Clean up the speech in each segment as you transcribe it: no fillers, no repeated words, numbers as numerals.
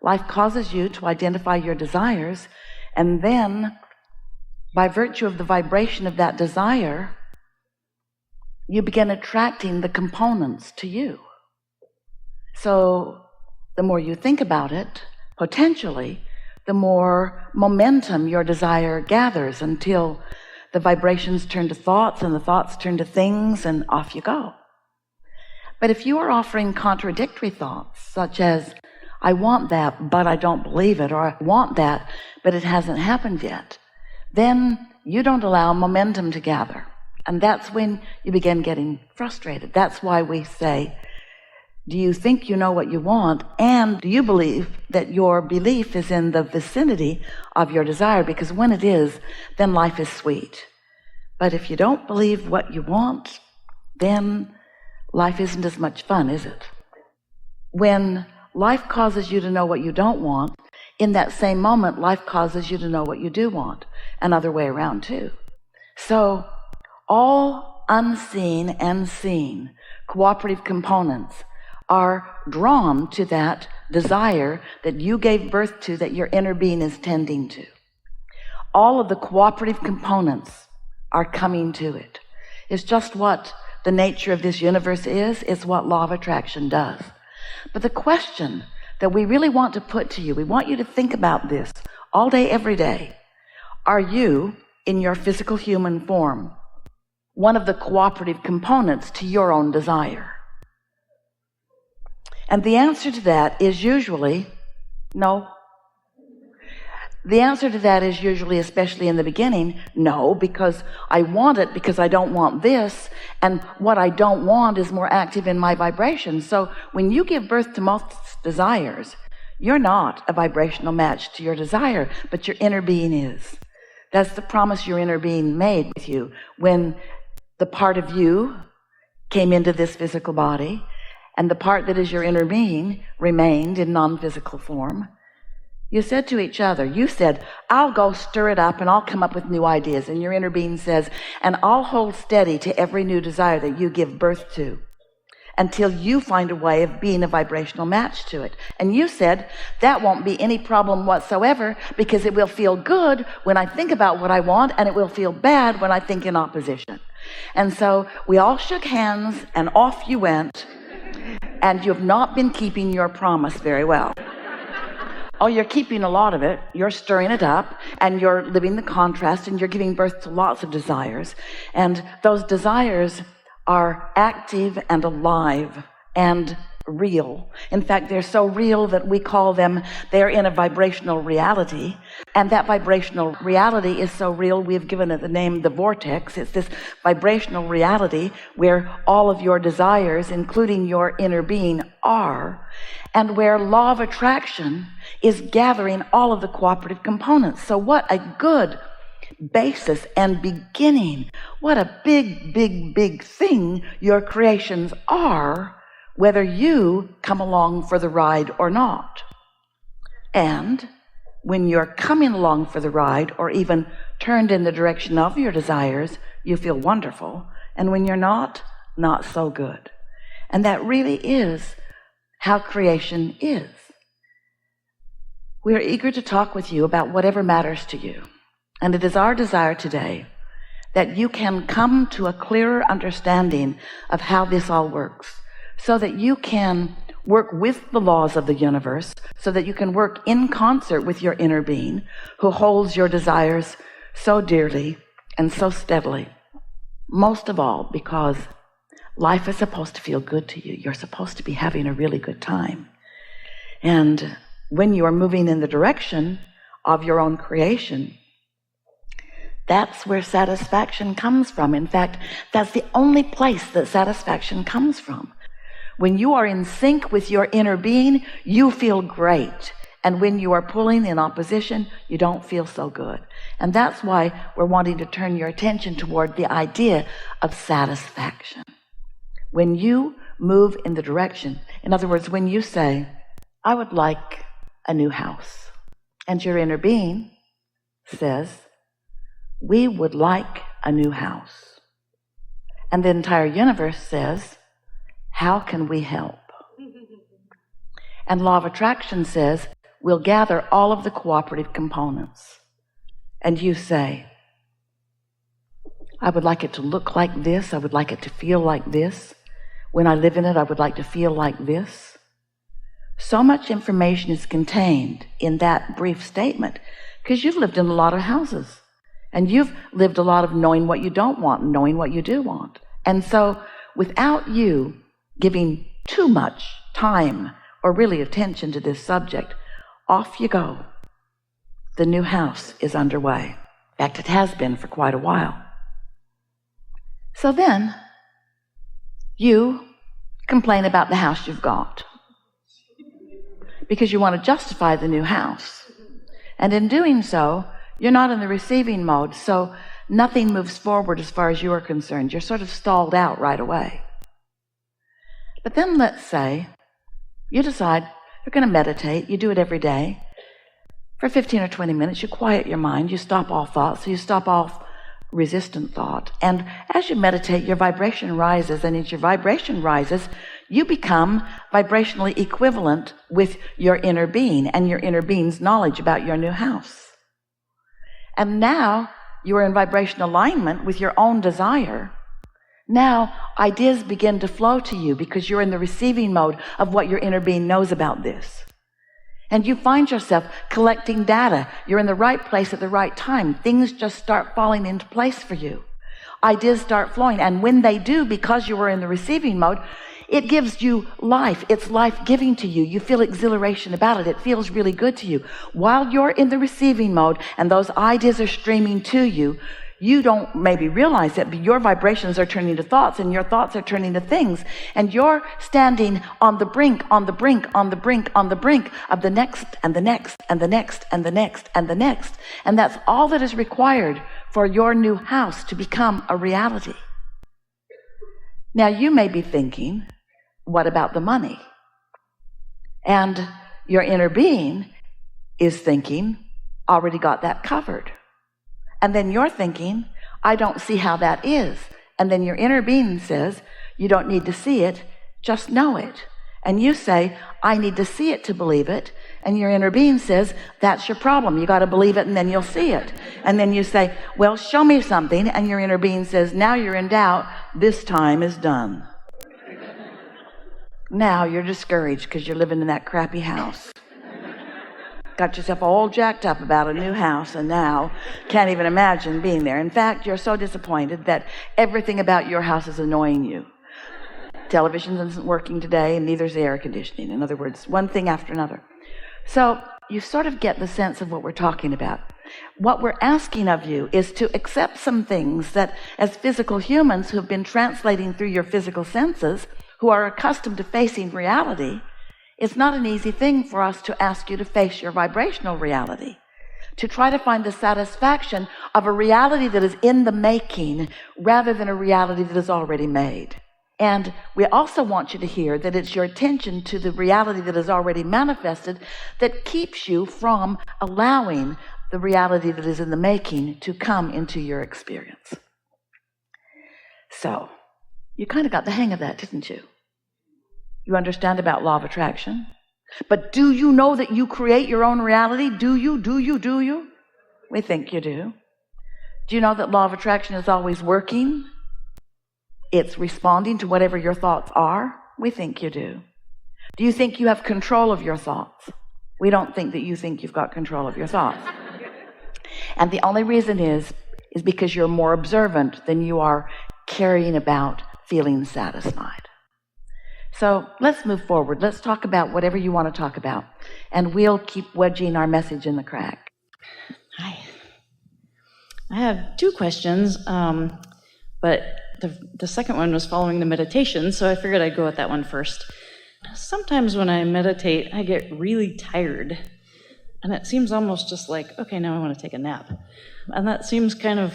Life causes you to identify your desires, and then by virtue of the vibration of that desire, you begin attracting the components to you. So the more you think about it, potentially, the more momentum your desire gathers until the vibrations turn to thoughts and the thoughts turn to things, and off you go. But if you are offering contradictory thoughts, such as, I want that, but I don't believe it, or I want that, but it hasn't happened yet, then you don't allow momentum to gather. And that's when you begin getting frustrated. That's why we say, do you think you know what you want? And do you believe that your belief is in the vicinity of your desire? Because when it is, then life is sweet. But if you don't believe what you want, then life isn't as much fun, is it? When life causes you to know what you don't want, in that same moment, life causes you to know what you do want, and other way around too. So all unseen and seen cooperative components are drawn to that desire that you gave birth to, that your inner being is tending to. All of the cooperative components are coming to it. It's just what the nature of this universe is. It's what law of attraction does. But the question that we really want to put to you, we want you to think about this all day, every day. Are you, in your physical human form, one of the cooperative components to your own desire? And the answer to that is usually no. The answer to that is usually, especially in the beginning, no, because I want it because I don't want this, and what I don't want is more active in my vibration. So when you give birth to most desires, you're not a vibrational match to your desire, but your inner being is. That's the promise your inner being made with you when the part of you came into this physical body, and the part that is your inner being remained in non-physical form. You said to each other, you said, I'll go stir it up and I'll come up with new ideas. And your inner being says, and I'll hold steady to every new desire that you give birth to until you find a way of being a vibrational match to it. And you said, that won't be any problem whatsoever, because it will feel good when I think about what I want, and it will feel bad when I think in opposition. And so we all shook hands and off you went. And you have not been keeping your promise very well. Oh, you're keeping a lot of it. You're stirring it up, and you're living the contrast, and you're giving birth to lots of desires. And those desires are active and alive and real. In fact, they're so real that we call them, they're in a vibrational reality. And that vibrational reality is so real, we've given it the name the vortex. It's this vibrational reality where all of your desires, including your inner being, are, and where law of attraction is gathering all of the cooperative components. So what a good basis and beginning. What a big, big, big thing your creations are, whether you come along for the ride or not. And when you're coming along for the ride, or even turned in the direction of your desires, you feel wonderful. And when you're not so good. And that really is how creation is. We are eager to talk with you about whatever matters to you. And it is our desire today that you can come to a clearer understanding of how this all works, so that you can work with the laws of the universe, so that you can work in concert with your inner being, who holds your desires so dearly and so steadily. Most of all, because life is supposed to feel good to you. You're supposed to be having a really good time. And when you are moving in the direction of your own creation, that's where satisfaction comes from. In fact, that's the only place that satisfaction comes from. When you are in sync with your inner being, you feel great. And when you are pulling in opposition, you don't feel so good. And that's why we're wanting to turn your attention toward the idea of satisfaction. When you move in the direction, in other words, when you say, I would like a new house, and your inner being says, we would like a new house. And the entire universe says, how can we help? And law of attraction says, we'll gather all of the cooperative components. And you say, I would like it to look like this. I would like it to feel like this. When I live in it, I would like to feel like this. So much information is contained in that brief statement because you've lived in a lot of houses and you've lived a lot of knowing what you don't want and knowing what you do want. And so without you giving too much time or really attention to this subject, off you go. The new house is underway. In fact, it has been for quite a while. So then you complain about the house you've got because you want to justify the new house. And in doing so, you're not in the receiving mode, so nothing moves forward as far as you are concerned. You're sort of stalled out right away. But then let's say you decide you're going to meditate. You do it every day. For 15 or 20 minutes, you quiet your mind. You stop all thoughts. So you stop all resistant thought. And as you meditate, your vibration rises. And as your vibration rises, you become vibrationally equivalent with your inner being and your inner being's knowledge about your new house. And now you are in vibration alignment with your own desire. Now ideas begin to flow to you because you're in the receiving mode of what your inner being knows about this. And you find yourself collecting data. You're in the right place at the right time. Things just start falling into place for you. Ideas start flowing. And when they do, because you are in the receiving mode, it gives you life. It's life-giving to you. You feel exhilaration about it. It feels really good to you. While you're in the receiving mode and those ideas are streaming to you, you don't maybe realize it, but your vibrations are turning to thoughts and your thoughts are turning to things. And you're standing on the brink, on the brink, on the brink, on the brink of the next and the next and the next and the next and the next. And that's all that is required for your new house to become a reality. Now you may be thinking, what about the money? And your inner being is thinking, already got that covered. And then you're thinking, I don't see how that is. And then your inner being says, you don't need to see it, just know it. And you say, I need to see it to believe it. And your inner being says, that's your problem. You got to believe it and then you'll see it. And then you say, well, show me something. And your inner being says, now you're in doubt. This time is done. Now you're discouraged because you're living in that crappy house. Got yourself all jacked up about a new house and now can't even imagine being there. In fact, you're so disappointed that everything about your house is annoying you. Television isn't working today and neither is the air conditioning. In other words, one thing after another. So you sort of get the sense of what we're talking about. What we're asking of you is to accept some things that as physical humans who have been translating through your physical senses, who are accustomed to facing reality, it's not an easy thing for us to ask you to face your vibrational reality, to try to find the satisfaction of a reality that is in the making rather than a reality that is already made. And we also want you to hear that it's your attention to the reality that is already manifested that keeps you from allowing the reality that is in the making to come into your experience. So, you kind of got the hang of that, didn't you? You understand about law of attraction. But do you know that you create your own reality? Do you? Do you? Do you? We think you do. Do you know that law of attraction is always working? It's responding to whatever your thoughts are? We think you do. Do you think you have control of your thoughts? We don't think that you think you've got control of your thoughts. And the only reason is because you're more observant than you are caring about feeling satisfied. So let's move forward. Let's talk about whatever you want to talk about. And we'll keep wedging our message in the crack. Hi. I have two questions, but the second one was following the meditation, so I figured I'd go with that one first. Sometimes when I meditate, I get really tired. And it seems almost just like, okay, now I want to take a nap. And that seems kind of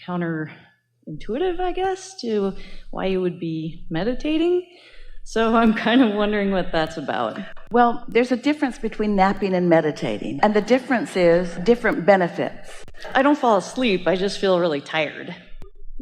counterintuitive, I guess, to why you would be meditating. So I'm kind of wondering what that's about. Well, there's a difference between napping and meditating. And the difference is different benefits. I don't fall asleep, I just feel really tired.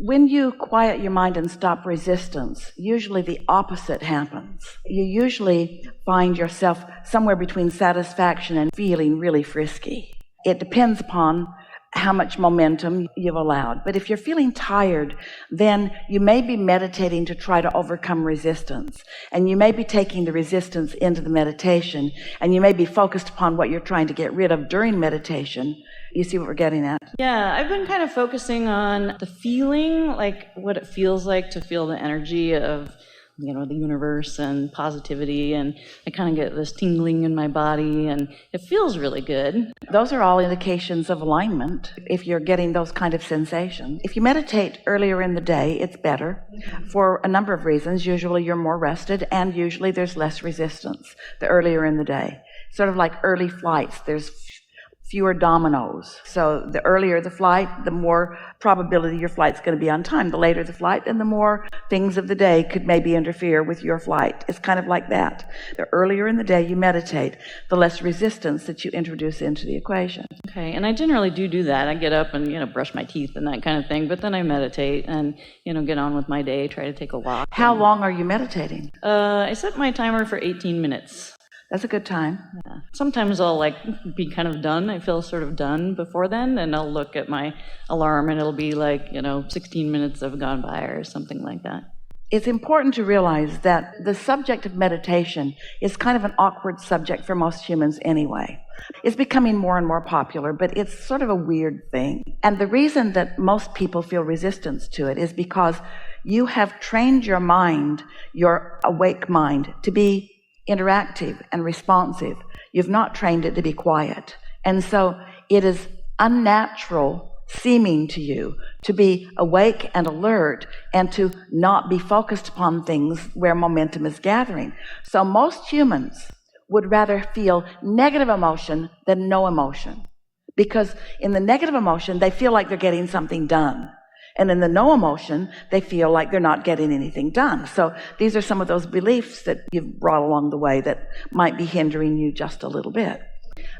When you quiet your mind and stop resistance, usually the opposite happens. You usually find yourself somewhere between satisfaction and feeling really frisky. It depends upon how much momentum you've allowed. But if you're feeling tired, then you may be meditating to try to overcome resistance. And you may be taking the resistance into the meditation, and you may be focused upon what you're trying to get rid of during meditation. You see what we're getting at? Yeah, I've been kind of focusing on the feeling, like what it feels like to feel the energy of, the universe and positivity, and I kind of get this tingling in my body, and it feels really good. Those are all indications of alignment if you're getting those kind of sensations. If you meditate earlier in the day, it's better for a number of reasons. Usually you're more rested, and usually there's less resistance the earlier in the day. Sort of like early flights, there's fewer dominoes. So the earlier the flight, the more probability your flight's going to be on time. The later the flight, and the more things of the day could maybe interfere with your flight. It's kind of like that. The earlier in the day you meditate, the less resistance that you introduce into the equation. Okay, and I generally do that. I get up and, brush my teeth and that kind of thing, but then I meditate and, get on with my day, try to take a walk. How long are you meditating? I set my timer for 18 minutes. That's a good time. Yeah. Sometimes I'll be kind of done. I feel sort of done before then, and I'll look at my alarm and it'll be 16 minutes have gone by or something like that. It's important to realize that the subject of meditation is kind of an awkward subject for most humans anyway. It's becoming more and more popular, but it's sort of a weird thing. And the reason that most people feel resistance to it is because you have trained your mind, your awake mind, to be interactive and responsive. You've not trained it to be quiet. And so it is unnatural seeming to you to be awake and alert and to not be focused upon things where momentum is gathering. So most humans would rather feel negative emotion than no emotion, because in the negative emotion, they feel like they're getting something done. And in the no emotion, they feel like they're not getting anything done. So these are some of those beliefs that you've brought along the way that might be hindering you just a little bit.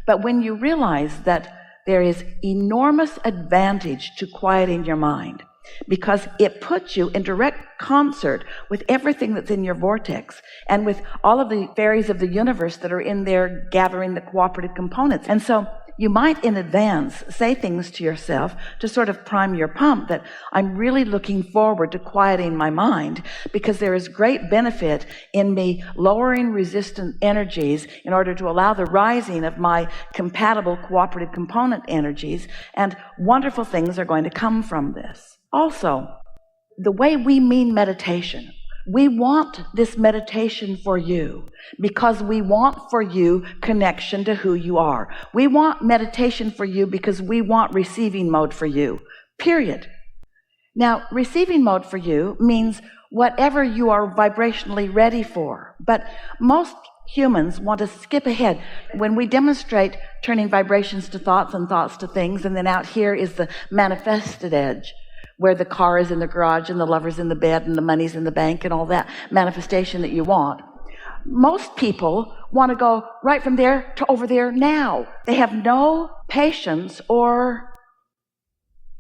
But when you realize that there is enormous advantage to quieting your mind, because it puts you in direct concert with everything that's in your vortex and with all of the fairies of the universe that are in there gathering the cooperative components. And so you might in advance say things to yourself to sort of prime your pump that I'm really looking forward to quieting my mind, because there is great benefit in me lowering resistant energies in order to allow the rising of my compatible cooperative component energies, and wonderful things are going to come from this. Also, the way we mean meditation, we want this meditation for you because we want for you connection to who you are. We want meditation for you because we want receiving mode for you, period. Now, receiving mode for you means whatever you are vibrationally ready for. But most humans want to skip ahead. When we demonstrate turning vibrations to thoughts and thoughts to things, and then out here is the manifested edge, where the car is in the garage and the lover's in the bed and the money's in the bank and all that manifestation that you want. Most people want to go right from there to over there now. They have no patience or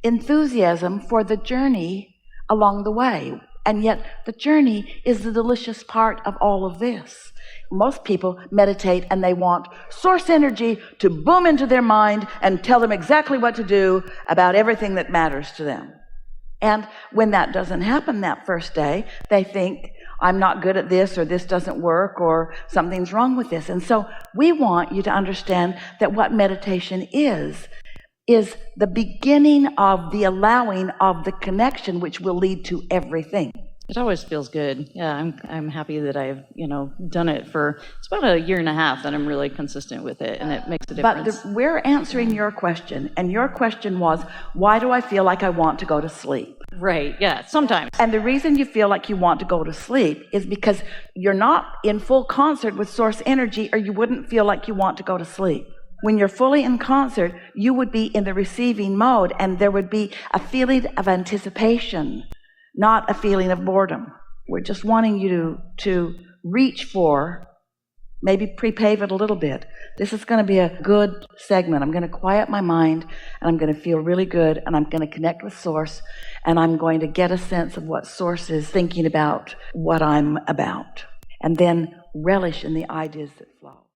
enthusiasm for the journey along the way. And yet the journey is the delicious part of all of this. Most people meditate and they want source energy to boom into their mind and tell them exactly what to do about everything that matters to them. And when that doesn't happen that first day, they think, I'm not good at this, or this doesn't work, or something's wrong with this. And so we want you to understand that what meditation is the beginning of the allowing of the connection, which will lead to everything. It always feels good. Yeah, I'm happy that I've, done it for, it's about a year and a half that I'm really consistent with it, and it makes a difference. But we're answering your question, and your question was, why do I feel like I want to go to sleep? Right, yeah, sometimes. And the reason you feel like you want to go to sleep is because you're not in full concert with source energy, or you wouldn't feel like you want to go to sleep. When you're fully in concert, you would be in the receiving mode, and there would be a feeling of anticipation, not a feeling of boredom. We're just wanting you to reach for maybe pre-pave it a little bit. This is going to be a good segment. I'm going to quiet my mind, and I'm going to feel really good, and I'm going to connect with Source, and I'm going to get a sense of what Source is thinking about what I'm about, and then relish in the ideas that flow.